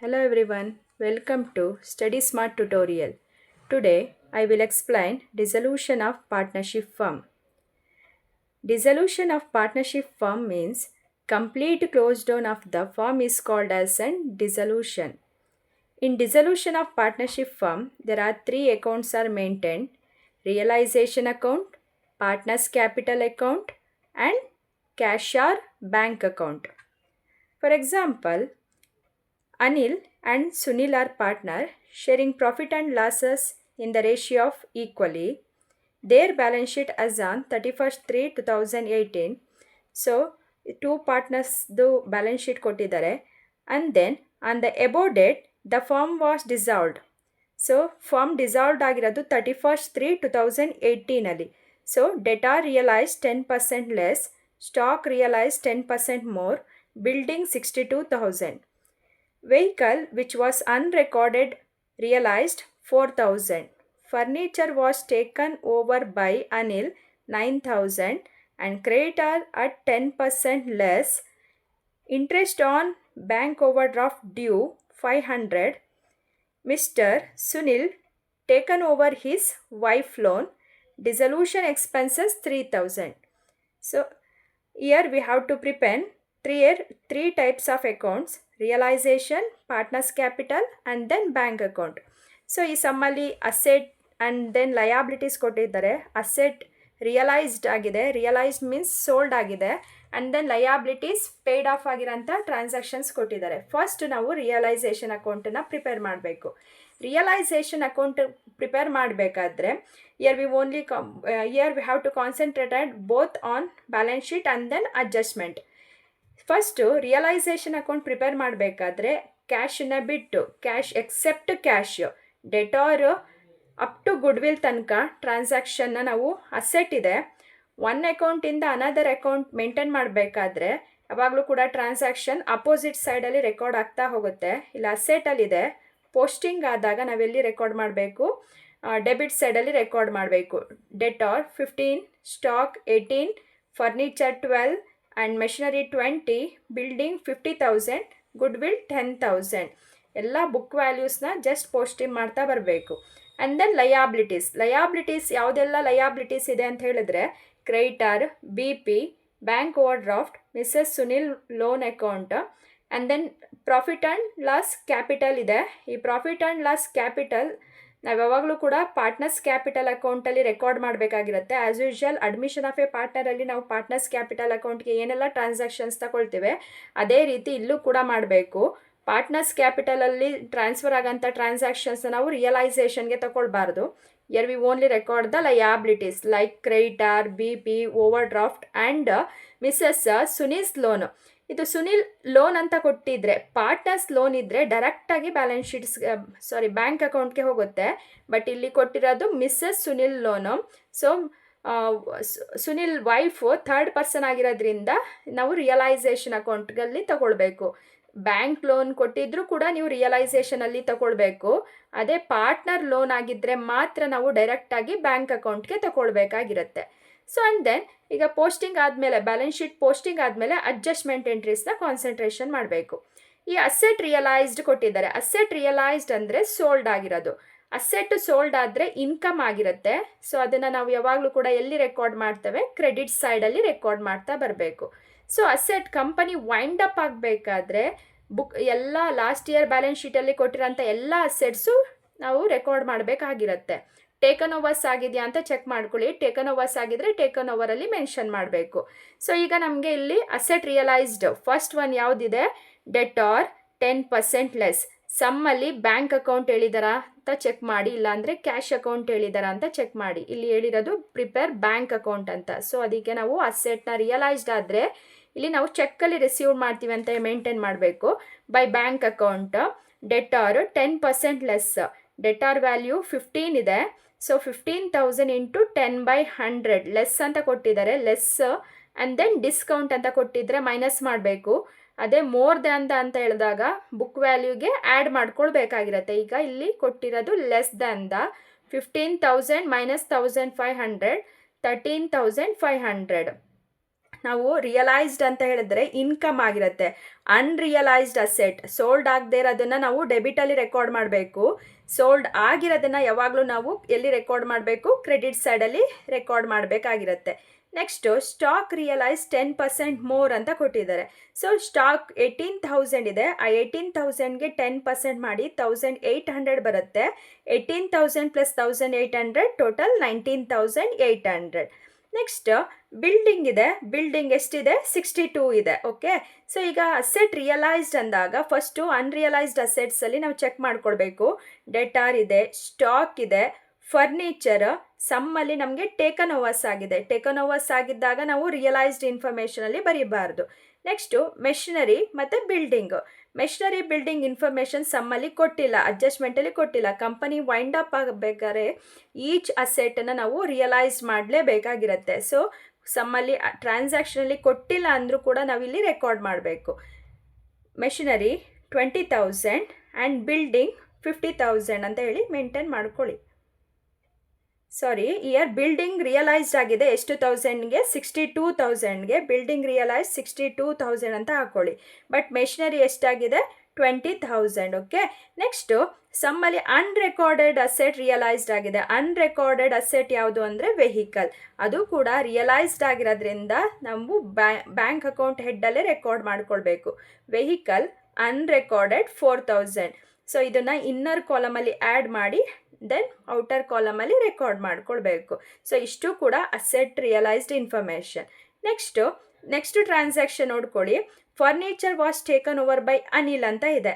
Hello everyone, welcome to Study Smart tutorial. Today I will explain dissolution of partnership firm. Dissolution of partnership firm means complete close down of the firm is called as an dissolution. In dissolution of partnership firm, there are three accounts are maintained: realization account, partners capital account, and cash or bank account. For example, Anil and Sunil are partner, sharing profit and losses in the ratio of equally. Their balance sheet as on 31st 3 2018. So, two partners the balance sheet ಕೊಟ್ಟಿದ್ದಾರೆ. And then on the above date, the firm was dissolved. So firm dissolved ಆಗಿರೋದು 31st 3 2018 ಅಲ್ಲಿ. So debtor realise 10% less, stock realise 10% more, building 62,000. Vehicle which was unrecorded realized 4,000. Furniture was taken over by Anil 9,000 and creditor at 10% less. Interest on bank overdraft due 500. Mr. Sunil taken over his wife loan. Dissolution expenses 3,000. So here we have to prepare three types of accounts: realization, partners capital, and then bank account. So ಈ ಸಮ್ಮಲ್ಲಿ asset and then liabilities ಕೊಟ್ಟಿದ್ದಾರೆ. Asset realised ಆಗಿದೆ, realised means sold ಆಗಿದೆ, and then liabilities paid off ಆಗಿರೋಂಥ transactions ಕೊಟ್ಟಿದ್ದಾರೆ. First ನಾವು realisation ಅಕೌಂಟನ್ನು prepare ಮಾಡಬೇಕು. ರಿಯಲೈಸೇಷನ್ ಅಕೌಂಟ್ ಪ್ರಿಪೇರ್ ಮಾಡಬೇಕಾದ್ರೆ here we have to concentrate at both on balance sheet and then adjustment. First realisation account prepare ಮಾಡಬೇಕಾದ್ರೆ ಕ್ಯಾಶನ್ನ ಬಿಟ್ಟು, cash except cash, debtor up to goodwill ತನಕ ಟ್ರಾನ್ಸಾಕ್ಷನ್ನ ನಾವು ಅಸೆಟ್ ಇದೆ ಒನ್ ಅಕೌಂಟಿಂದ ಅನದರ್ ಅಕೌಂಟ್ ಮೇಂಟೈನ್ ಮಾಡಬೇಕಾದ್ರೆ ಯಾವಾಗಲೂ ಕೂಡ ಟ್ರಾನ್ಸಾಕ್ಷನ್ ಅಪೋಸಿಟ್ ಸೈಡಲ್ಲಿ ರೆಕಾರ್ಡ್ ಆಗ್ತಾ ಹೋಗುತ್ತೆ. ಇಲ್ಲ ಅಸೆಟಲ್ಲಿದೆ, ಪೋಸ್ಟಿಂಗ್ ಆದಾಗ ನಾವೆಲ್ಲಿ ರೆಕಾರ್ಡ್ ಮಾಡಬೇಕು? ಡೆಬಿಟ್ ಸೈಡಲ್ಲಿ ರೆಕಾರ್ಡ್ ಮಾಡಬೇಕು. Debtor 15, stock 18, furniture 12 and machinery 20, building 50,000, goodwill 10,000. ಎಲ್ಲ ಬುಕ್ ವ್ಯಾಲ್ಯೂಸ್ನ ಜಸ್ಟ್ ಪೋಸ್ಟಿಂಗ್ ಮಾಡ್ತಾ ಬರಬೇಕು. ಆ್ಯಂಡ್ ದೆನ್ ಲಯಾಬಿಲಿಟೀಸ್ ಯಾವುದೆಲ್ಲ ಲಯಾಬಿಲಿಟೀಸ್ ಇದೆ ಅಂತ ಹೇಳಿದ್ರೆ creditor, BP, bank overdraft, Mrs Sunil loan account, and then profit and loss capital ಇದೆ. ಈ ಪ್ರಾಫಿಟ್ ಆ್ಯಂಡ್ ಲಾಸ್ ಕ್ಯಾಪಿಟಲ್ ನಾವು ಯಾವಾಗಲೂ ಕೂಡ ಪಾರ್ಟ್ನರ್ಸ್ ಕ್ಯಾಪಿಟಲ್ ಅಕೌಂಟಲ್ಲಿ ರೆಕಾರ್ಡ್ ಮಾಡಬೇಕಾಗಿರುತ್ತೆ. As usual admission of a ಪಾರ್ಟ್ನರಲ್ಲಿ ನಾವು ಪಾರ್ಟ್ನರ್ಸ್ ಕ್ಯಾಪಿಟಲ್ ಅಕೌಂಟ್ಗೆ ಏನೆಲ್ಲ ಟ್ರಾನ್ಸಾಕ್ಷನ್ಸ್ ತಗೊಳ್ತೇವೆ ಅದೇ ರೀತಿ ಇಲ್ಲೂ ಕೂಡ ಮಾಡಬೇಕು. ಪಾರ್ಟ್ನರ್ಸ್ ಕ್ಯಾಪಿಟಲಲ್ಲಿ ಟ್ರಾನ್ಸ್ಫರ್ ಆಗೋಂಥ ಟ್ರಾನ್ಸಾಕ್ಷನ್ಸ್ನ ನಾವು ರಿಯಲೈಸೇಷನ್ಗೆ ತಗೊಳ್ಬಾರ್ದು. here we only record the liabilities like creditor, BP, overdraft and Mrs Sunil's loan. ಇದು ಸುನಿಲ್ ಲೋನ್ ಅಂತ ಕೊಟ್ಟಿದ್ರೆ, ಪಾರ್ಟ್ನರ್ಸ್ ಲೋನ್ ಇದ್ದರೆ ಡೈರೆಕ್ಟಾಗಿ ಬ್ಯಾಲೆನ್ಸ್ ಶೀಟ್ಸ್ ಬ್ಯಾಂಕ್ ಅಕೌಂಟ್ಗೆ ಹೋಗುತ್ತೆ. ಬಟ್ ಇಲ್ಲಿ ಕೊಟ್ಟಿರೋದು Mrs Sunil loan. So Sunil wife third person ಆಗಿರೋದ್ರಿಂದ ನಾವು ರಿಯಲೈಸೇಷನ್ ಅಕೌಂಟ್ಗಳಲ್ಲಿ ತಗೊಳ್ಬೇಕು. ಬ್ಯಾಂಕ್ ಲೋನ್ ಕೊಟ್ಟಿದ್ರೂ ಕೂಡ ನೀವು ರಿಯಲೈಸೇಷನಲ್ಲಿ ತಗೊಳ್ಬೇಕು. ಅದೇ ಪಾರ್ಟ್ನರ್ ಲೋನ್ ಆಗಿದ್ದರೆ ಮಾತ್ರ ನಾವು ಡೈರೆಕ್ಟಾಗಿ ಬ್ಯಾಂಕ್ ಅಕೌಂಟ್ಗೆ ತಗೊಳ್ಬೇಕಾಗಿರುತ್ತೆ. ಸೊ ಆ್ಯಂಡ್ ದೆನ್ ಈಗ ಪೋಸ್ಟಿಂಗ್ ಆದಮೇಲೆ, ಬ್ಯಾಲೆನ್ಸ್ ಶೀಟ್ ಪೋಸ್ಟಿಂಗ್ ಆದಮೇಲೆ ಅಡ್ಜಸ್ಟ್ಮೆಂಟ್ ಎಂಟ್ರೀಸ್ನ ಕಾನ್ಸಂಟ್ರೇಷನ್ ಮಾಡಬೇಕು. ಈ ಅಸೆಟ್ ರಿಯಲೈಸ್ಡ್ ಕೊಟ್ಟಿದ್ದಾರೆ. ಅಸೆಟ್ ರಿಯಲೈಸ್ಡ್ ಅಂದರೆ ಸೋಲ್ಡ್ ಆಗಿರೋದು. ಅಸೆಟ್ ಸೋಲ್ಡ್ ಆದರೆ ಇನ್ಕಮ್ ಆಗಿರುತ್ತೆ. ಸೊ ಅದನ್ನು ನಾವು ಯಾವಾಗಲೂ ಕೂಡ ಎಲ್ಲಿ ರೆಕಾರ್ಡ್ ಮಾಡ್ತೇವೆ? ಕ್ರೆಡಿಟ್ ಸೈಡಲ್ಲಿ ರೆಕಾರ್ಡ್ ಮಾಡ್ತಾ ಬರಬೇಕು. So asset company wind up ಆಗಬೇಕಾದ್ರೆ ಬುಕ್ ಎಲ್ಲ ಲಾಸ್ಟ್ ಇಯರ್ ಬ್ಯಾಲೆನ್ಸ್ ಶೀಟಲ್ಲಿ ಕೊಟ್ಟಿರೋಂಥ ಎಲ್ಲ ಅಸೆಟ್ಸು ನಾವು ರೆಕಾರ್ಡ್ ಮಾಡಬೇಕಾಗಿರುತ್ತೆ. ಟೇಕನ್ ಓವರ್ಸ್ ಆಗಿದೆಯಾ ಅಂತ ಚೆಕ್ ಮಾಡ್ಕೊಳ್ಳಿ. ಟೇಕನ್ ಓವರ್ಸ್ ಆಗಿದ್ರೆ ಟೇಕನ್ ಓವರಲ್ಲಿ ಮೆನ್ಷನ್ ಮಾಡಬೇಕು. ಸೊ ಈಗ ನಮಗೆ ಇಲ್ಲಿ ಅಸೆಟ್ ರಿಯಲೈಸ್ಡ್ ಫಸ್ಟ್ ಒನ್ ಯಾವುದಿದೆ? Debtor 10% less. ಸಮ್ಮಲ್ಲಿ ಬ್ಯಾಂಕ್ ಅಕೌಂಟ್ ಹೇಳಿದಾರಾ ಅಂತ ಚೆಕ್ ಮಾಡಿ, ಇಲ್ಲಾಂದರೆ ಕ್ಯಾಶ್ ಅಕೌಂಟ್ ಹೇಳಿದಾರಾ ಅಂತ ಚೆಕ್ ಮಾಡಿ. ಇಲ್ಲಿ ಹೇಳಿರೋದು ಪ್ರಿಪೇರ್ ಬ್ಯಾಂಕ್ ಅಕೌಂಟ್ ಅಂತ. ಸೊ ಅದಕ್ಕೆ ನಾವು ಅಸೆಟ್ನ ರಿಯಲೈಸ್ಡ್ ಆದರೆ ಇಲ್ಲಿ ನಾವು ಚೆಕ್ಕಲ್ಲಿ ರಿಸೀವ್ ಮಾಡ್ತೀವಿ ಅಂತ ಮೇಂಟೈನ್ ಮಾಡಬೇಕು. By bank account debtor 10% less. Debtor value 15 ಇದೆ. ಸೊ 15,000 ಇಂಟು 10/100 ಲೆಸ್ ಅಂತ ಕೊಟ್ಟಿದ್ದಾರೆ. ಲೆಸ್ ಆ್ಯಂಡ್ ದೆನ್ ಡಿಸ್ಕೌಂಟ್ ಅಂತ ಕೊಟ್ಟಿದ್ರೆ ಮೈನಸ್ ಮಾಡಬೇಕು. ಅದೇ ಮೋರ್ ದ್ಯಾನ್ ಅಂತ ಹೇಳಿದಾಗ ಬುಕ್ ವ್ಯಾಲ್ಯೂಗೆ ಆ್ಯಡ್ ಮಾಡ್ಕೊಳ್ಬೇಕಾಗಿರುತ್ತೆ. ಈಗ ಇಲ್ಲಿ ಕೊಟ್ಟಿರೋದು ಲೆಸ್ ದ್ಯಾನ್ 15,000 - 1,500 13,500. ನಾವು ರಿಯಲೈಸ್ಡ್ ಅಂತ ಹೇಳಿದ್ರೆ ಇನ್ಕಮ್ ಆಗಿರುತ್ತೆ. ಅನ್ರಿಯಲೈಸ್ಡ್ ಅಸೆಟ್ ಸೋಲ್ಡ್ ಆಗದೆ ಇರೋದನ್ನು ನಾವು ಡೆಬಿಟಲ್ಲಿ ರೆಕಾರ್ಡ್ ಮಾಡಬೇಕು. ಸೋಲ್ಡ್ ಆಗಿರೋದನ್ನು ಯಾವಾಗಲೂ ನಾವು ಎಲ್ಲಿ ರೆಕಾರ್ಡ್ ಮಾಡಬೇಕು? ಕ್ರೆಡಿಟ್ ಸೈಡಲ್ಲಿ ರೆಕಾರ್ಡ್ ಮಾಡಬೇಕಾಗಿರುತ್ತೆ. ನೆಕ್ಸ್ಟು ಸ್ಟಾಕ್ ರಿಯಲೈಸ್ 10% ಮೋರ್ ಅಂತ ಕೊಟ್ಟಿದ್ದಾರೆ. ಸೊ ಸ್ಟಾಕ್ 18,000 ಇದೆ. ಆ 18,000ಗೆ 10% ಮಾಡಿ 1,800 ಬರುತ್ತೆ. 18,000 ಪ್ಲಸ್ 1,800 ಟೋಟಲ್ 19,800. ನೆಕ್ಸ್ಟ್ ಬಿಲ್ಡಿಂಗ್ ಇದೆ. ಬಿಲ್ಡಿಂಗ್ ಎಷ್ಟಿದೆ? 62 ಇದೆ. ಓಕೆ, ಸೊ ಈಗ ಅಸೆಟ್ ರಿಯಲೈಸ್ಡ್ ಅಂದಾಗ ಫಸ್ಟು ಅನ್ರಿಯಲೈಸ್ಡ್ ಅಸೆಟ್ಸಲ್ಲಿ ನಾವು ಚೆಕ್ ಮಾಡ್ಕೊಳ್ಬೇಕು. ಡೆಟಾರ್ ಇದೆ, ಸ್ಟಾಕ್ ಇದೆ, ಫರ್ನಿಚರ್, ಸಮ್ಮಲ್ಲಿ ನಮಗೆ ಟೇಕನ್ ಓವರ್ಸ್ ಆಗಿದೆ. ಟೇಕನ್ ಓವರ್ಸ್ ಆಗಿದ್ದಾಗ ನಾವು ರಿಯಲೈಸ್ಡ್ ಇನ್ಫಾರ್ಮೇಷನಲ್ಲಿ ಬರೀಬಾರ್ದು. ನೆಕ್ಸ್ಟು ಮೆಷಿನರಿ ಮತ್ತು ಬಿಲ್ಡಿಂಗ್. ಮೆಷಿನರಿ ಬಿಲ್ಡಿಂಗ್ ಇನ್ಫಾರ್ಮೇಷನ್ ಸಮ್ಮಲ್ಲಿ ಕೊಟ್ಟಿಲ್ಲ, ಅಡ್ಜಸ್ಟ್ಮೆಂಟಲ್ಲಿ ಕೊಟ್ಟಿಲ್ಲ. ಕಂಪನಿ ವೈಂಡ್ ಅಪ್ ಆಗಬೇಕಾದ್ರೆ ಈಚ್ ಅಸೆಟನ್ನು ನಾವು ರಿಯಲೈಸ್ ಮಾಡಲೇಬೇಕಾಗಿರುತ್ತೆ. ಸೊ ಸಮ್ಮಲ್ಲಿ ಟ್ರಾನ್ಸಾಕ್ಷನಲ್ಲಿ ಕೊಟ್ಟಿಲ್ಲ ಅಂದರೂ ಕೂಡ ನಾವಿಲ್ಲಿ ರೆಕಾರ್ಡ್ ಮಾಡಬೇಕು. ಮೆಷಿನರಿ 20,000 ಆ್ಯಂಡ್ ಬಿಲ್ಡಿಂಗ್ 50,000 ಅಂತ ಹೇಳಿ ಮೇಂಟೈನ್ ಮಾಡ್ಕೊಳ್ಳಿ. ಸಾರಿ, ಇಯರ್ ಬಿಲ್ಡಿಂಗ್ ರಿಯಲೈಸ್ಡ್ ಆಗಿದೆ ಎಷ್ಟು 1000ಗೆ? 62,000ಗೆ ಬಿಲ್ಡಿಂಗ್ ರಿಯಲೈಸ್ 62,000 ಅಂತ ಹಾಕ್ಕೊಳ್ಳಿ. ಬಟ್ ಮೆಷಿನರಿ ಎಷ್ಟಾಗಿದೆ? 20,000. ಓಕೆ, ನೆಕ್ಸ್ಟು ಸಮ್ಮಲ್ಲಿ ಅನ್ರೆಕಾರ್ಡೆಡ್ ಅಸೆಟ್ ರಿಯಲೈಸ್ಡ್ ಆಗಿದೆ. ಅನ್ರೆಕಾರ್ಡೆಡ್ ಅಸೆಟ್ ಯಾವುದು ಅಂದರೆ ವೆಹಿಕಲ್. ಅದು ಕೂಡ ರಿಯಲೈಸ್ಡ್ ಆಗಿರೋದ್ರಿಂದ ನಾವು ಬ್ಯಾಂಕ್ ಅಕೌಂಟ್ ಹೆಡ್ಡಲ್ಲೇ ರೆಕಾರ್ಡ್ ಮಾಡ್ಕೊಳ್ಬೇಕು. Vehicle unrecorded 4,000. ಸೊ ಇದನ್ನು ಇನ್ನರ್ ಕಾಲಮಲ್ಲಿ ಆ್ಯಡ್ ಮಾಡಿ ದೆನ್ ಔಟರ್ ಕಾಲಮಲ್ಲಿ ರೆಕಾರ್ಡ್ ಮಾಡ್ಕೊಳ್ಬೇಕು. ಸೊ ಇಷ್ಟು ಕೂಡ asset realised information. Next transaction ನೋಡ್ಕೊಳ್ಳಿ. Furniture was taken over by Anil ಅಂತ ಇದೆ.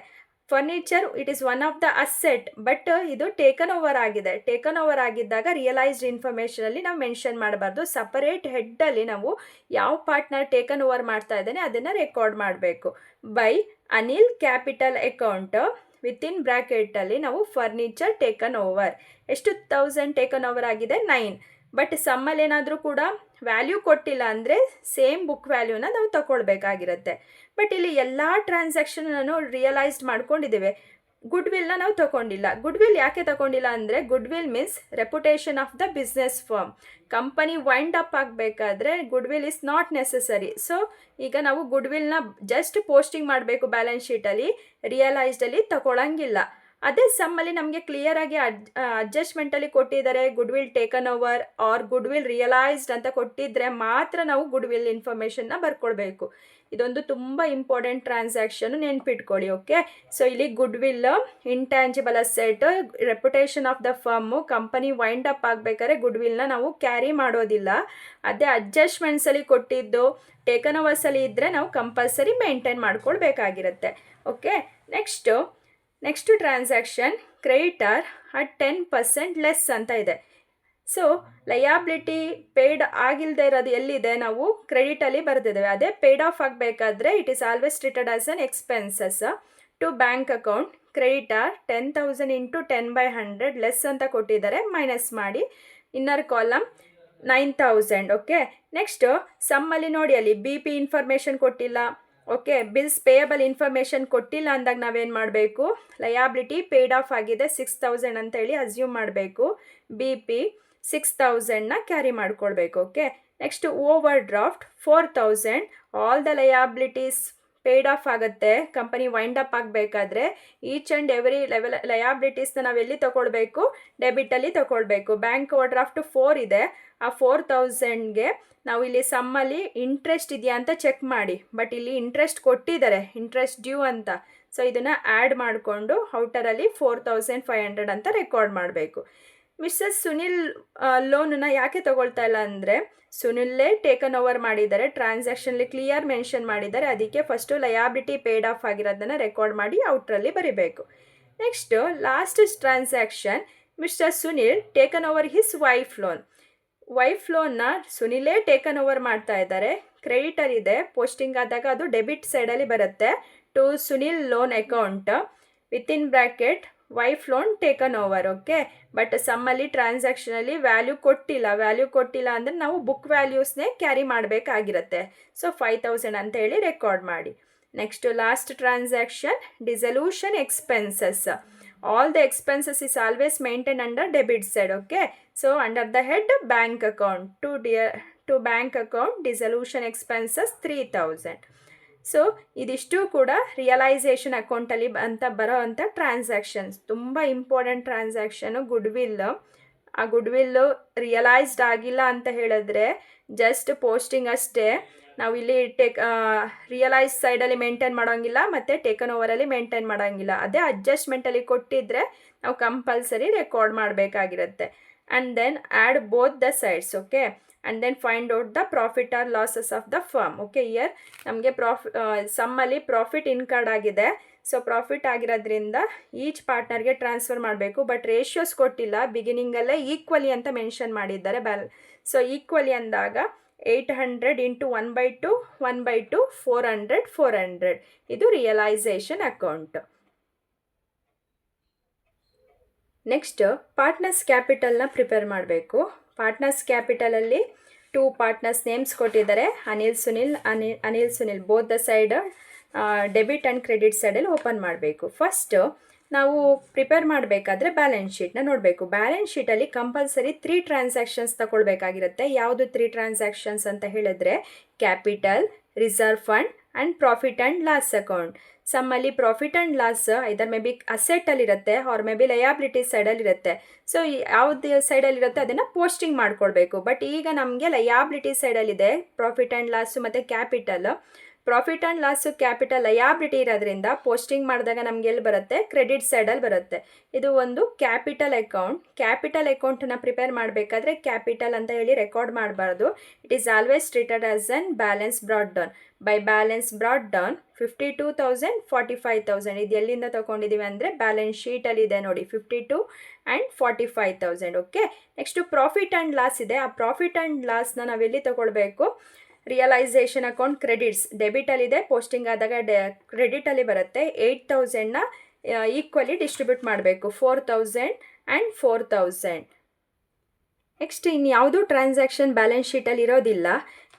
Furniture it is one of the asset, but ಇದು ಟೇಕನ್ ಓವರ್ ಆಗಿದೆ. ಟೇಕನ್ ಓವರ್ ಆಗಿದ್ದಾಗ ರಿಯಲೈಸ್ಡ್ ಇನ್ಫಾರ್ಮೇಷನಲ್ಲಿ ನಾವು ಮೆನ್ಷನ್ ಮಾಡಬಾರ್ದು. ಸಪರೇಟ್ ಹೆಡ್ಡಲ್ಲಿ ನಾವು ಯಾವ ಪಾರ್ಟ್ನರ್ ಟೇಕನ್ ಓವರ್ ಮಾಡ್ತಾ ಇದ್ದಾನೆ ಅದನ್ನು ರೆಕಾರ್ಡ್ ಮಾಡಬೇಕು. By Anil capital account within ಬ್ರ್ಯಾಕೆಟಲ್ಲಿ ನಾವು ಫರ್ನಿಚರ್ ಟೇಕನ್ ಓವರ್ ಎಷ್ಟು 1000 ಟೇಕನ್ ಓವರ್ ಆಗಿದೆ? 9. ಬಟ್ ಸಮ್ಮಲ್ಲಿ ಏನಾದರೂ ಕೂಡ ವ್ಯಾಲ್ಯೂ ಕೊಟ್ಟಿಲ್ಲ ಅಂದರೆ ಸೇಮ್ ಬುಕ್ ವ್ಯಾಲ್ಯೂನ ನಾವು ತಗೊಳ್ಬೇಕಾಗಿರುತ್ತೆ. ಬಟ್ ಇಲ್ಲಿ ಎಲ್ಲ ಟ್ರಾನ್ಸಾಕ್ಷನನ್ನು ರಿಯಲೈಸ್ಡ್ ಮಾಡ್ಕೊಂಡಿದ್ದೇವೆ. ಗುಡ್ ವಿಲ್ನ ನಾವು ತಗೊಂಡಿಲ್ಲ. ಗುಡ್ ವಿಲ್ ಯಾಕೆ ತಗೊಂಡಿಲ್ಲ ಅಂದರೆ goodwill means reputation of the business firm. Company wind up ಆಗಬೇಕಾದ್ರೆ goodwill is not necessary. So ಈಗ ನಾವು ಗುಡ್ ವಿಲ್ನ ಜಸ್ಟ್ ಪೋಸ್ಟಿಂಗ್ ಮಾಡಬೇಕು ಬ್ಯಾಲೆನ್ಸ್ ಶೀಟಲ್ಲಿ, ರಿಯಲೈಸ್ಡಲ್ಲಿ ತಗೊಳ್ಳಂಗಿಲ್ಲ. ಅದೇ ಸಮ್ಮಲ್ಲಿ ನಮಗೆ ಕ್ಲಿಯರಾಗಿ ಅಡ್ಜಸ್ಟ್ಮೆಂಟಲ್ಲಿ ಕೊಟ್ಟಿದ್ದಾರೆ goodwill taken over or goodwill realised ಅಂತ ಕೊಟ್ಟಿದ್ರೆ ಮಾತ್ರ ನಾವು ಗುಡ್ ವಿಲ್ ಇನ್ಫಾರ್ಮೇಷನ್ನ ಬರ್ಕೊಳ್ಬೇಕು. ಇದೊಂದು ತುಂಬ ಇಂಪಾರ್ಟೆಂಟ್ ಟ್ರಾನ್ಸಾಕ್ಷನ್, ನೆನ್ಪಿಟ್ಕೊಳ್ಳಿ. ಓಕೆ, ಸೊ ಇಲ್ಲಿ good will, intangible asset, reputation of the firm. Company wind up ಆಗಬೇಕಾದ್ರೆ ಗುಡ್ ವಿಲ್ನ ನಾವು ಕ್ಯಾರಿ ಮಾಡೋದಿಲ್ಲ. ಅದೇ ಅಡ್ಜಸ್ಟ್ಮೆಂಟ್ಸಲ್ಲಿ ಕೊಟ್ಟಿದ್ದು ಟೇಕನ್ ಓವರ್ಸಲ್ಲಿ ಇದ್ದರೆ ನಾವು ಕಂಪಲ್ಸರಿ ಮೇಂಟೈನ್ ಮಾಡ್ಕೊಳ್ಬೇಕಾಗಿರುತ್ತೆ. Okay, next transaction creditor at 10% less ಅಂತ ಇದೆ. ಸೊ ಲಯಾಬಿಲಿಟಿ ಪೇಯ್ಡ್ ಆಗಿಲ್ಲದೆ ಇರೋದು ಎಲ್ಲಿದೆ? ನಾವು ಕ್ರೆಡಿಟಲ್ಲಿ ಬರೆದಿದ್ದೇವೆ. ಅದೇ ಪೇಯ್ಡ್ ಆಫ್ ಆಗಬೇಕಾದ್ರೆ it is always treated as an expenses to bank account. Creditor 10,000 into 10/100 less ಅಂತ ಕೊಟ್ಟಿದ್ದಾರೆ, ಮೈನಸ್ ಮಾಡಿ ಇನ್ನರ್ ಕಾಲಮ್ 9,000. ಓಕೆ, ನೆಕ್ಸ್ಟು ಸಮ್ಮಲ್ಲಿ ನೋಡಿ ಅಲ್ಲಿ ಬಿ ಪಿ ಇನ್ಫಾರ್ಮೇಷನ್ ಕೊಟ್ಟಿಲ್ಲ. ಓಕೆ, ಬಿಲ್ಸ್ ಪೇಯಬಲ್ ಇನ್ಫಾರ್ಮೇಷನ್ ಕೊಟ್ಟಿಲ್ಲ ಅಂದಾಗ ನಾವೇನು ಮಾಡಬೇಕು? ಲಯಾಬಿಲಿಟಿ ಪೇಯ್ಡ್ ಆಫ್ ಆಗಿದೆ 6,000 ಅಂತ ಹೇಳಿ ಅಸ್ಯೂಮ್ ಮಾಡಬೇಕು. ಬಿ ಪಿ 6,000ನ ಕ್ಯಾರಿ ಮಾಡ್ಕೊಳ್ಬೇಕು. Okay, next over draft 4,000. All the liabilities paid of ಆಗುತ್ತೆ ಕಂಪನಿ ವೈಂಡ್ ಅಪ್ ಆಗಬೇಕಾದ್ರೆ. ಈಚ್ ಆ್ಯಂಡ್ ಎವ್ರಿ ಲಯಾಬಿಲಿಟೀಸ್ನ ನಾವೆಲ್ಲಿ ತೊಗೊಳ್ಬೇಕು? ಡೆಬಿಟಲ್ಲಿ ತೊಗೊಳ್ಬೇಕು. ಬ್ಯಾಂಕ್ ಓವರ್ ಡ್ರಾಫ್ಟ್ 4 ಇದೆ. ಆ 4,000ಗೆ ನಾವು ಇಲ್ಲಿ ಸಮ್ಮಲ್ಲಿ ಇಂಟ್ರೆಸ್ಟ್ ಇದೆಯಾ ಅಂತ ಚೆಕ್ ಮಾಡಿ. ಬಟ್ ಇಲ್ಲಿ ಇಂಟ್ರೆಸ್ಟ್ ಕೊಟ್ಟಿದ್ದಾರೆ, ಇಂಟ್ರೆಸ್ಟ್ ಡ್ಯೂ ಅಂತ. ಸೊ ಇದನ್ನು ಆ್ಯಡ್ ಮಾಡಿಕೊಂಡು ಔಟರಲ್ಲಿ 4,500 ಅಂತ ರೆಕಾರ್ಡ್ ಮಾಡಬೇಕು. ಮಿಸ್ಸಸ್ ಸುನಿಲ್ ಲೋನನ್ನು ಯಾಕೆ ತಗೊಳ್ತಾ ಇಲ್ಲ ಅಂದರೆ ಸುನಿಲ್ಲೇ ಟೇಕನ್ ಓವರ್ ಮಾಡಿದ್ದಾರೆ, ಟ್ರಾನ್ಸಾಕ್ಷನ್ಲಿ ಕ್ಲಿಯರ್ ಮೆನ್ಷನ್ ಮಾಡಿದ್ದಾರೆ. ಅದಕ್ಕೆ ಫಸ್ಟು ಲಯಾಬಿಲಿಟಿ ಪೇಯ್ಡ್ ಆಫ್ ಆಗಿರೋದನ್ನು ರೆಕಾರ್ಡ್ ಮಾಡಿ ಔಟ್ರಲ್ಲಿ ಬರೀಬೇಕು. Next last transaction mister Sunil taken over his wife loan. Wife ಲೋನ್ನ ಸುನಿಲೇ ಟೇಕನ್ ಓವರ್ ಮಾಡ್ತಾ ಇದ್ದಾರೆ. ಕ್ರೆಡಿಟರ್ ಇದೆ, ಪೋಸ್ಟಿಂಗ್ ಆದಾಗ ಅದು ಡೆಬಿಟ್ ಸೈಡಲ್ಲಿ ಬರುತ್ತೆ. To Sunil loan account within bracket wife loan taken over. Okay, but ಸಮ್ಮಲ್ಲಿ ಟ್ರಾನ್ಸಾಕ್ಷನಲ್ಲಿ ವ್ಯಾಲ್ಯೂ ಕೊಟ್ಟಿಲ್ಲ ಅಂದರೆ ನಾವು ಬುಕ್ ವ್ಯಾಲ್ಯೂಸ್ನೇ ಕ್ಯಾರಿ ಮಾಡಬೇಕಾಗಿರುತ್ತೆ. ಸೊ 5,000 ಅಂತ ಹೇಳಿ ರೆಕಾರ್ಡ್ ಮಾಡಿ. Next last transaction dissolution expenses. all the expenses is always maintained under debit side. Okay, so under the head bank account to bank account dissolution expenses 3000. So ಇದಿಷ್ಟು ಕೂಡ realisation ಅಕೌಂಟಲ್ಲಿ ಅಂತ ಬರೋ ಅಂಥ ಟ್ರಾನ್ಸಾಕ್ಷನ್ಸ್. ತುಂಬ ಇಂಪಾರ್ಟೆಂಟ್ ಟ್ರಾನ್ಸಾಕ್ಷನು ಗುಡ್ವಿಲ್. ಆ ಗುಡ್ವಿಲ್ಲು realised ಆಗಿಲ್ಲ ಅಂತ ಹೇಳಿದ್ರೆ ಜಸ್ಟ್ ಪೋಸ್ಟಿಂಗ್ ಅಷ್ಟೇ. ನಾವು ಇಲ್ಲಿ ರಿಯಲೈಸ್ ಸೈಡಲ್ಲಿ ಮೇಂಟೈನ್ ಮಾಡೋಂಗಿಲ್ಲ ಮತ್ತು ಟೇಕನ್ ಓವರಲ್ಲಿ ಮೇಂಟೈನ್ ಮಾಡೋಂಗಿಲ್ಲ. ಅದೇ ಅಡ್ಜಸ್ಟ್ಮೆಂಟಲ್ಲಿ ಕೊಟ್ಟಿದ್ದರೆ ನಾವು ಕಂಪಲ್ಸರಿ ರೆಕಾರ್ಡ್ ಮಾಡಬೇಕಾಗಿರುತ್ತೆ. And then add both the sides. Okay, and then find out the profit or losses of the firm. Okay, year ನಮಗೆ ಸಮ್ಮಲ್ಲಿ ಪ್ರಾಫಿಟ್ ಇನ್ಕರ್ಡ್ ಆಗಿದೆ. ಸೊ ಪ್ರಾಫಿಟ್ ಆಗಿರೋದ್ರಿಂದ ಈಚ್ ಪಾರ್ಟ್ನರ್ಗೆ ಟ್ರಾನ್ಸ್ಫರ್ ಮಾಡಬೇಕು. ಬಟ್ ರೇಷಿಯೋಸ್ ಕೊಟ್ಟಿಲ್ಲ, ಬಿಗಿನಿಂಗಲ್ಲೇ ಈಕ್ವಲಿ ಅಂತ ಮೆನ್ಷನ್ ಮಾಡಿದ್ದಾರೆ. ಸೊ ಈಕ್ವಲಿ ಅಂದಾಗ 800 ಇಂಟು 1/2 1/2 400 400. ಇದು ರಿಯಲೈಸೇಷನ್ ಅಕೌಂಟ್. ನೆಕ್ಸ್ಟ್ ಪಾರ್ಟ್ನರ್ಸ್ ಕ್ಯಾಪಿಟಲ್ನ ಪ್ರಿಪೇರ್ ಮಾಡಬೇಕು. ಪಾರ್ಟ್ನರ್ಸ್ ಕ್ಯಾಪಿಟಲಲ್ಲಿ 2 ಪಾರ್ಟ್ನರ್ಸ್ ನೇಮ್ಸ್ ಕೊಟ್ಟಿದ್ದಾರೆ, Anil Sunil. Both the side debit and credit ಸೈಡಲ್ಲಿ ಓಪನ್ ಮಾಡಬೇಕು. ಫಸ್ಟು ನಾವು ಪ್ರಿಪೇರ್ ಮಾಡಬೇಕಾದ್ರೆ ಬ್ಯಾಲೆನ್ಸ್ ಶೀಟ್ನ ನೋಡಬೇಕು. ಬ್ಯಾಲೆನ್ಸ್ ಶೀಟಲ್ಲಿ ಕಂಪಲ್ಸರಿ 3 ಟ್ರಾನ್ಸಾಕ್ಷನ್ಸ್ ತಗೊಳ್ಬೇಕಾಗಿರುತ್ತೆ. ಯಾವುದು 3 ಟ್ರಾನ್ಸಾಕ್ಷನ್ಸ್ ಅಂತ ಹೇಳಿದ್ರೆ capital, reserve fund and profit and loss account. ಸಮ್ಮಲ್ಲಿ profit and loss either may be ಅಸೆಟಲ್ಲಿರುತ್ತೆ ಆರ್ ಮೇ ಬಿ ಲಯಾಬಿಲಿಟಿ ಸೈಡಲ್ಲಿರುತ್ತೆ. ಸೊ ಯಾವ್ದು ಸೈಡಲ್ಲಿರುತ್ತೆ ಅದನ್ನು ಪೋಸ್ಟಿಂಗ್ ಮಾಡ್ಕೊಳ್ಬೇಕು. ಬಟ್ ಈಗ ನಮಗೆ ಲಯಾಬಿಲಿಟಿ ಸೈಡಲ್ಲಿದೆ ಪ್ರಾಫಿಟ್ ಆ್ಯಂಡ್ ಲಾಸು ಮತ್ತು capital. Profit and loss capital liability ಇರೋದ್ರಿಂದ ಪೋಸ್ಟಿಂಗ್ ಮಾಡಿದಾಗ ನಮಗೆ ಎಲ್ಲಿ ಬರುತ್ತೆ, ಕ್ರೆಡಿಟ್ ಸೈಡಲ್ಲಿ ಬರುತ್ತೆ. ಇದು ಒಂದು ಕ್ಯಾಪಿಟಲ್ ಅಕೌಂಟ್. ಕ್ಯಾಪಿಟಲ್ ಅಕೌಂಟನ್ನು ಪ್ರಿಪೇರ್ ಮಾಡಬೇಕಾದ್ರೆ ಕ್ಯಾಪಿಟಲ್ ಅಂತ ಹೇಳಿ ರೆಕಾರ್ಡ್ ಮಾಡಬಾರ್ದು. It is always treated as an balance brought down. By balance brought down 52,000 45,000. ಇದು ಎಲ್ಲಿಂದ ತೊಗೊಂಡಿದ್ದೀವಿ ಅಂದರೆ ಬ್ಯಾಲೆನ್ಸ್ ಶೀಟಲ್ಲಿದೆ ನೋಡಿ, 52 and 45,000. Okay, next profit and loss ಇದೆ. ಆ ಪ್ರಾಫಿಟ್ ಆ್ಯಂಡ್ ಲಾಸ್ನ ನಾವೆಲ್ಲಿ ತೊಗೊಳ್ಬೇಕು, ರಿಯಲೈಸೇಷನ್ ಅಕೌಂಟ್ ಕ್ರೆಡಿಟ್ಸ್. ಡೆಬಿಟಲ್ಲಿದೆ, ಪೋಸ್ಟಿಂಗ್ ಆದಾಗ ಕ್ರೆಡಿಟಲ್ಲಿ ಬರುತ್ತೆ. 8,000ನ ಈಕ್ವಲಿ ಡಿಸ್ಟ್ರಿಬ್ಯೂಟ್ ಮಾಡಬೇಕು, 4,000 ಆ್ಯಂಡ್ 4,000. ನೆಕ್ಸ್ಟ್ ಇನ್ಯಾವುದೂ ಟ್ರಾನ್ಸಾಕ್ಷನ್ ಬ್ಯಾಲೆನ್ಸ್ ಶೀಟಲ್ಲಿ ಇರೋದಿಲ್ಲ.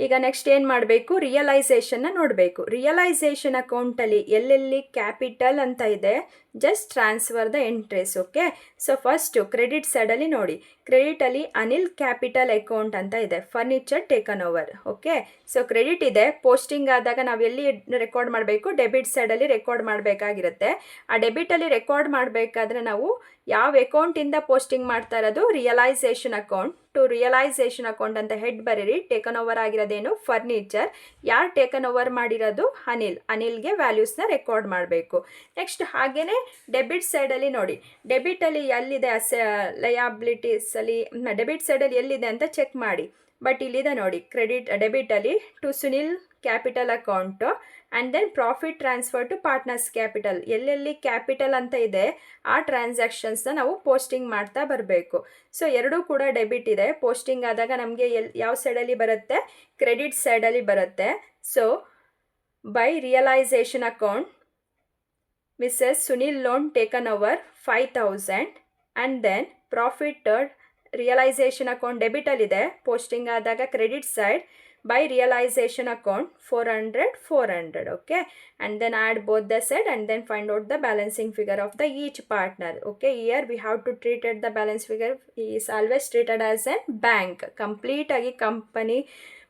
ಈಗ ನೆಕ್ಸ್ಟ್ ಏನು ಮಾಡಬೇಕು, ರಿಯಲೈಸೇಷನ್ನ ನೋಡಬೇಕು. ರಿಯಲೈಸೇಷನ್ ಅಕೌಂಟಲ್ಲಿ ಎಲ್ಲೆಲ್ಲಿ ಕ್ಯಾಪಿಟಲ್ ಅಂತ ಇದೆ just transfer the entries. Okay, so first credit ಸೈಡಲ್ಲಿ ನೋಡಿ, ಕ್ರೆಡಿಟಲ್ಲಿ ಅನಿಲ್ ಕ್ಯಾಪಿಟಲ್ ಅಕೌಂಟ್ ಅಂತ ಇದೆ, furniture taken over. Okay, so credit ಇದೆ, ಪೋಸ್ಟಿಂಗ್ ಆದಾಗ ನಾವು ಎಲ್ಲಿ ರೆಕಾರ್ಡ್ ಮಾಡಬೇಕು, ಡೆಬಿಟ್ ಸೈಡಲ್ಲಿ ರೆಕಾರ್ಡ್ ಮಾಡಬೇಕಾಗಿರುತ್ತೆ. ಆ ಡೆಬಿಟಲ್ಲಿ ರೆಕಾರ್ಡ್ ಮಾಡಬೇಕಾದ್ರೆ ನಾವು ಯಾವ ಅಕೌಂಟಿಂದ ಪೋಸ್ಟಿಂಗ್ ಮಾಡ್ತಾ ಇರೋದು, realisation account. To realisation account ಅಂತ ಹೆಡ್ ಬರೀರಿ. ಟೇಕನ್ ಓವರ್ ಆಗಿರೋದೇನು, ಫರ್ನಿಚರ್. ಯಾರು ಟೇಕನ್ ಓವರ್ ಮಾಡಿರೋದು, ಅನಿಲ್ಗೆ ವ್ಯಾಲ್ಯೂಸ್ನ ರೆಕಾರ್ಡ್ ಮಾಡಬೇಕು. ನೆಕ್ಸ್ಟ್ ಹಾಗೇನೆ ಡೆಬಿಟ್ ಸೈಡಲ್ಲಿ ನೋಡಿ, ಡೆಬಿಟಲ್ಲಿ ಎಲ್ಲಿದೆ ಲಯಾಬಿಲಿಟೀಸಲ್ಲಿ, ಡೆಬಿಟ್ ಸೈಡಲ್ಲಿ ಎಲ್ಲಿದೆ ಅಂತ ಚೆಕ್ ಮಾಡಿ. ಬಟ್ ಇಲ್ಲಿದೆ ನೋಡಿ, ಡೆಬಿಟಲ್ಲಿ to Sunil capital account and then profit transfer to partners capital. ಎಲ್ಲೆಲ್ಲಿ ಕ್ಯಾಪಿಟಲ್ ಅಂತ ಇದೆ ಆ ಟ್ರಾನ್ಸಾಕ್ಷನ್ಸ್ನ ನಾವು ಪೋಸ್ಟಿಂಗ್ ಮಾಡ್ತಾ ಬರಬೇಕು. ಸೊ ಎರಡೂ ಕೂಡ ಡೆಬಿಟ್ ಇದೆ, ಪೋಸ್ಟಿಂಗ್ ಆದಾಗ ನಮಗೆ ಯಾವ ಸೈಡಲ್ಲಿ ಬರುತ್ತೆ, ಕ್ರೆಡಿಟ್ ಸೈಡಲ್ಲಿ ಬರುತ್ತೆ. So by realisation account missus Sunil loan taken over 5,000 and then profit realisation account ಡೆಬಿಟಲ್ಲಿದೆ, ಪೋಸ್ಟಿಂಗ್ ಆದಾಗ credit side. By realization account 400. Okay, and then add both the side and then find out the balancing figure of the each partner. Okay, here we have to treat it, the balance figure is always treated as a bank. Complete ಆಗಿ company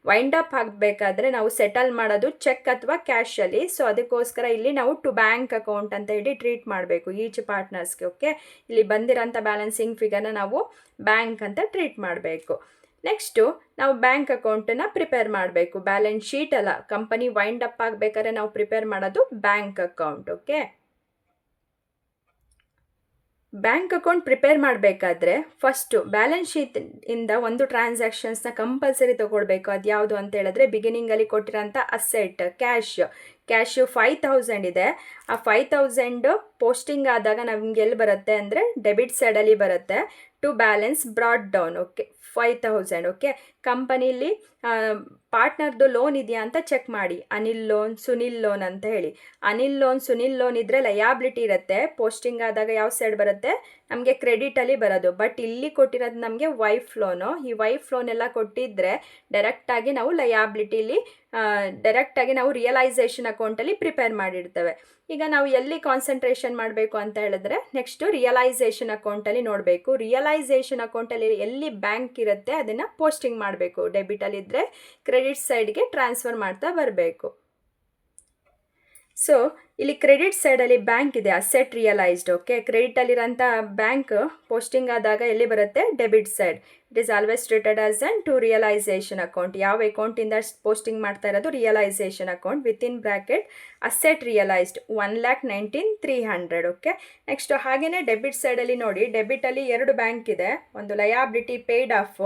wind up ಆಗಬೇಕಾದ್ರೆ ನಾವು settle ಮಾಡೋದು check ಅಥವಾ ಕ್ಯಾಶಲ್ಲಿ. So ಅದಕ್ಕೋಸ್ಕರ ಇಲ್ಲಿ ನಾವು to bank account ಅಂತ ಹೇಳಿ ಟ್ರೀಟ್ ಮಾಡಬೇಕು ಈಚ್ ಪಾರ್ಟ್ನರ್ಸ್ಗೆ. ಓಕೆ, ಇಲ್ಲಿ ಬಂದಿರೋಂಥ ಬ್ಯಾಲೆನ್ಸಿಂಗ್ ಫಿಗರ್ನ ನಾವು ಬ್ಯಾಂಕ್ ಅಂತ ಟ್ರೀಟ್ ಮಾಡಬೇಕು. ನೆಕ್ಸ್ಟು ನಾವು ಬ್ಯಾಂಕ್ ಅಕೌಂಟನ್ನು ಪ್ರಿಪೇರ್ ಮಾಡಬೇಕು. ಬ್ಯಾಲೆನ್ಸ್ ಶೀಟ್ ಅಲ್ಲ, ಕಂಪನಿ ವೈಂಡ್ ಅಪ್ ಆಗಬೇಕಾದ್ರೆ ನಾವು ಪ್ರಿಪೇರ್ ಮಾಡೋದು bank account. Okay, bank account prepare ಮಾಡಬೇಕಾದ್ರೆ ಫಸ್ಟು ಬ್ಯಾಲೆನ್ಸ್ ಶೀಟ್ ಇಂದ ಒಂದು ಟ್ರಾನ್ಸಾಕ್ಷನ್ಸ್ನ ಕಂಪಲ್ಸರಿ ತೊಗೊಳ್ಬೇಕು. ಅದು ಯಾವುದು ಅಂತ ಹೇಳಿದ್ರೆ ಬಿಗಿನಿಂಗಲ್ಲಿ ಕೊಟ್ಟಿರೋಂಥ ಅಸೆಟ್ ಕ್ಯಾಶು 5,000 ಇದೆ. ಆ 5,000 ಪೋಸ್ಟಿಂಗ್ ಆದಾಗ ನಮ್ಗೆ ಎಲ್ಲಿ ಬರುತ್ತೆ ಅಂದರೆ ಡೆಬಿಟ್ ಸೈಡಲ್ಲಿ ಬರುತ್ತೆ. To balance brought down. Okay, 5,000. Okay, ಕಂಪನಿಲಿ ಪಾರ್ಟ್ನರ್ದು ಲೋನ್ ಇದೆಯಾ ಅಂತ ಚೆಕ್ ಮಾಡಿ. ಅನಿಲ್ ಲೋನ್, ಸುನಿಲ್ ಲೋನ್ ಅಂತ ಹೇಳಿ. ಅನಿಲ್ ಲೋನ್, ಸುನಿಲ್ ಲೋನ್ ಇದ್ದರೆ ಲಯಾಬಿಲಿಟಿ ಇರುತ್ತೆ, ಪೋಸ್ಟಿಂಗ್ ಆದಾಗ ಯಾವ ಸೈಡ್ ಬರುತ್ತೆ, ನಮಗೆ ಕ್ರೆಡಿಟಲ್ಲಿ ಬರೋದು. ಬಟ್ ಇಲ್ಲಿ ಕೊಟ್ಟಿರೋದು ನಮಗೆ ವೈಫ್ ಲೋನು. ಈ ವೈಫ್ ಲೋನ್ ಎಲ್ಲ ಕೊಟ್ಟಿದ್ದರೆ ಡೈರೆಕ್ಟಾಗಿ ನಾವು ಲಯಾಬಿಲಿಟಿಲಿ ಡೈರೆಕ್ಟಾಗಿ ನಾವು ರಿಯಲೈಸೇಷನ್ ಅಕೌಂಟಲ್ಲಿ ಪ್ರಿಪೇರ್ ಮಾಡಿರ್ತೇವೆ. ಈಗ ನಾವು ಎಲ್ಲಿ ಕಾನ್ಸಂಟ್ರೇಷನ್ ಮಾಡಬೇಕು ಅಂತ ಹೇಳಿದ್ರೆ ನೆಕ್ಸ್ಟು ರಿಯಲೈಸೇಷನ್ ಅಕೌಂಟಲ್ಲಿ ನೋಡಬೇಕು. ರಿಯಲೈಸೇಷನ್ ಅಕೌಂಟಲ್ಲಿ ಎಲ್ಲಿ ಬ್ಯಾಂಕ್ ಇರುತ್ತೆ ಅದನ್ನು ಪೋಸ್ಟಿಂಗ್ ಮಾಡಬೇಕು. ಡೆಬಿಟಲ್ಲಿದ್ದರೆ ಕ್ರೆಡಿಟ್ ಸೈಡ್ಗೆ ಟ್ರಾನ್ಸ್ಫರ್ ಮಾಡ್ತಾ ಬರಬೇಕು. ಸೊ ಇಲ್ಲಿ ಕ್ರೆಡಿಟ್ ಸೈಡಲ್ಲಿ ಬ್ಯಾಂಕ್ ಇದೆ, ಅಸೆಟ್ ರಿಯಲೈಸ್ಡ್. ಓಕೆ, ಕ್ರೆಡಿಟಲ್ಲಿರೋಂಥ ಬ್ಯಾಂಕ್ ಪೋಸ್ಟಿಂಗ್ ಆದಾಗ ಎಲ್ಲಿ ಬರುತ್ತೆ? Debit side. It is always treated as an to realisation account. ಯಾವ ಅಕೌಂಟಿಂದ ಪೋಸ್ಟಿಂಗ್ ಮಾಡ್ತಾ ಇರೋದು? Realisation account. Within bracket asset realised 1,19,300. Okay, next ಹಾಗೆಯೇ ಡೆಬಿಟ್ ಸೈಡಲ್ಲಿ ನೋಡಿ, ಡೆಬಿಟಲ್ಲಿ 2 ಬ್ಯಾಂಕ್ ಇದೆ. ಒಂದು liability paid off,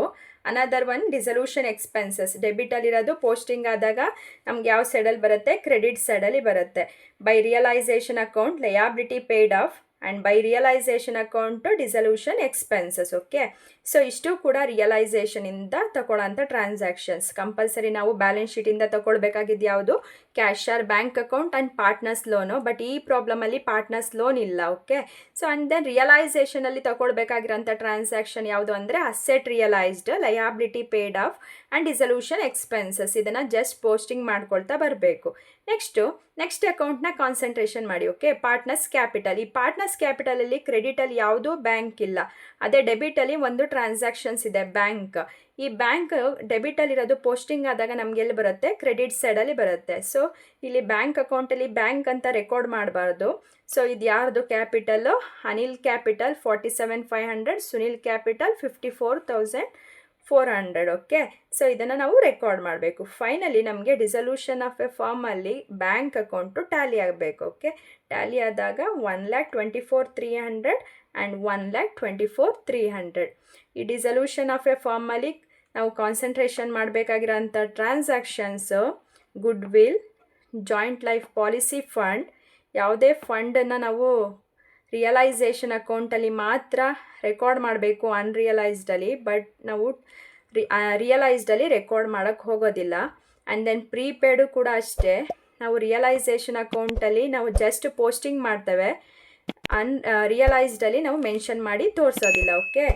another one dissolution expenses. ಡೆಬಿಟಲ್ಲಿರೋದು ಪೋಸ್ಟಿಂಗ್ ಆದಾಗ ನಮ್ಗೆ ಯಾವ ಸೈಡಲ್ಲಿ ಬರುತ್ತೆ? ಕ್ರೆಡಿಟ್ ಸೈಡಲ್ಲಿ ಬರುತ್ತೆ. By realisation account liability paid off and by realisation account dissolution expenses. Okay, so ಇಷ್ಟು ಕೂಡ ರಿಯಲೈಸೇಷನಿಂದ ತಗೊಳ್ಳೋಂಥ ಟ್ರಾನ್ಸಾಕ್ಷನ್ಸ್. ಕಂಪಲ್ಸರಿ ನಾವು ಬ್ಯಾಲೆನ್ಸ್ ಶೀಟಿಂದ ತಗೊಳ್ಬೇಕಾಗಿದ್ದು ಯಾವುದು? Cash or bank account and partners loan. But ಈ ಪ್ರಾಬ್ಲಮಲ್ಲಿ ಪಾರ್ಟ್ನರ್ಸ್ ಲೋನ್ ಇಲ್ಲ. ಓಕೆ, ಸೊ ಆ್ಯಂಡ್ ದೆನ್ ರಿಯಲೈಸೇಷನಲ್ಲಿ ತಗೊಳ್ಬೇಕಾಗಿರೋಂಥ ಟ್ರಾನ್ಸಾಕ್ಷನ್ ಯಾವುದು ಅಂದರೆ asset realised, liability paid off and dissolution expenses. ಇದನ್ನು ಜಸ್ಟ್ ಪೋಸ್ಟಿಂಗ್ ಮಾಡ್ಕೊಳ್ತಾ ಬರಬೇಕು. ನೆಕ್ಸ್ಟ್ ಅಕೌಂಟ್ನ ಕಾನ್ಸಂಟ್ರೇಷನ್ ಮಾಡಿ. Okay, partners capital. ಈ ಪಾರ್ಟ್ನರ್ಸ್ ಕ್ಯಾಪಿಟಲಲ್ಲಿ ಕ್ರೆಡಿಟಲ್ಲಿ ಯಾವುದೂ ಬ್ಯಾಂಕ್ ಇಲ್ಲ. ಅದೇ ಡೆಬಿಟಲ್ಲಿ ಒಂದು ಟ್ರಾನ್ಸಾಕ್ಷನ್ಸ್ ಇದೆ, ಬ್ಯಾಂಕ್. ಈ ಬ್ಯಾಂಕ್ ಡೆಬಿಟಲ್ಲಿರೋದು ಪೋಸ್ಟಿಂಗ್ ಆದಾಗ ನಮ್ಗೆ ಎಲ್ಲಿ ಬರುತ್ತೆ? ಕ್ರೆಡಿಟ್ ಸೈಡಲ್ಲಿ ಬರುತ್ತೆ. ಸೊ ಇಲ್ಲಿ ಬ್ಯಾಂಕ್ ಅಕೌಂಟಲ್ಲಿ ಬ್ಯಾಂಕ್ ಅಂತ ರೆಕಾರ್ಡ್ ಮಾಡಬಾರ್ದು. ಸೊ ಇದು ಯಾರ್ದು capital? Anil capital 47,500, Sunil capital 54,400. Okay, so ಇದನ್ನು ನಾವು ರೆಕಾರ್ಡ್ ಮಾಡಬೇಕು. ಫೈನಲಿ ನಮಗೆ ಡಿಸಲ್ಯೂಷನ್ ಆಫ್ ಎ ಫಾರ್ಮಲ್ಲಿ ಬ್ಯಾಂಕ್ ಅಕೌಂಟು ಟ್ಯಾಲಿ ಆಗಬೇಕು. ಓಕೆ, ಟ್ಯಾಲಿ ಆದಾಗ 1,24,300 ಆ್ಯಂಡ್ 1,24,300. ಈ ಡಿಸಲ್ಯೂಷನ್ ಆಫ್ ಎ ಫಾರ್ಮಲ್ಲಿ ನಾವು ಕಾನ್ಸಂಟ್ರೇಷನ್ ಮಾಡಬೇಕಾಗಿರೋಂಥ transactions goodwill, joint life policy fund. ಯಾವುದೇ ಫಂಡನ್ನು ನಾವು ರಿಯಲೈಸೇಷನ್ ಅಕೌಂಟಲ್ಲಿ ಮಾತ್ರ ರೆಕಾರ್ಡ್ ಮಾಡಬೇಕು, ಅನ್ರಿಯಲೈಸ್ಡಲ್ಲಿ. ಬಟ್ ನಾವು ರಿಯಲೈಸ್ಡಲ್ಲಿ ರೆಕಾರ್ಡ್ ಮಾಡೋಕ್ಕೆ ಹೋಗೋದಿಲ್ಲ. ಆ್ಯಂಡ್ ದೆನ್ ಪ್ರೀಪೇಡು ಕೂಡ ಅಷ್ಟೇ. ನಾವು ರಿಯಲೈಸೇಷನ್ ಅಕೌಂಟಲ್ಲಿ ನಾವು ಜಸ್ಟ್ ಪೋಸ್ಟಿಂಗ್ ಮಾಡ್ತೇವೆ, ರಿಯಲೈಸ್ಡಲ್ಲಿ ನಾವು ಮೆನ್ಷನ್ ಮಾಡಿ ತೋರಿಸೋದಿಲ್ಲ. ಓಕೆ,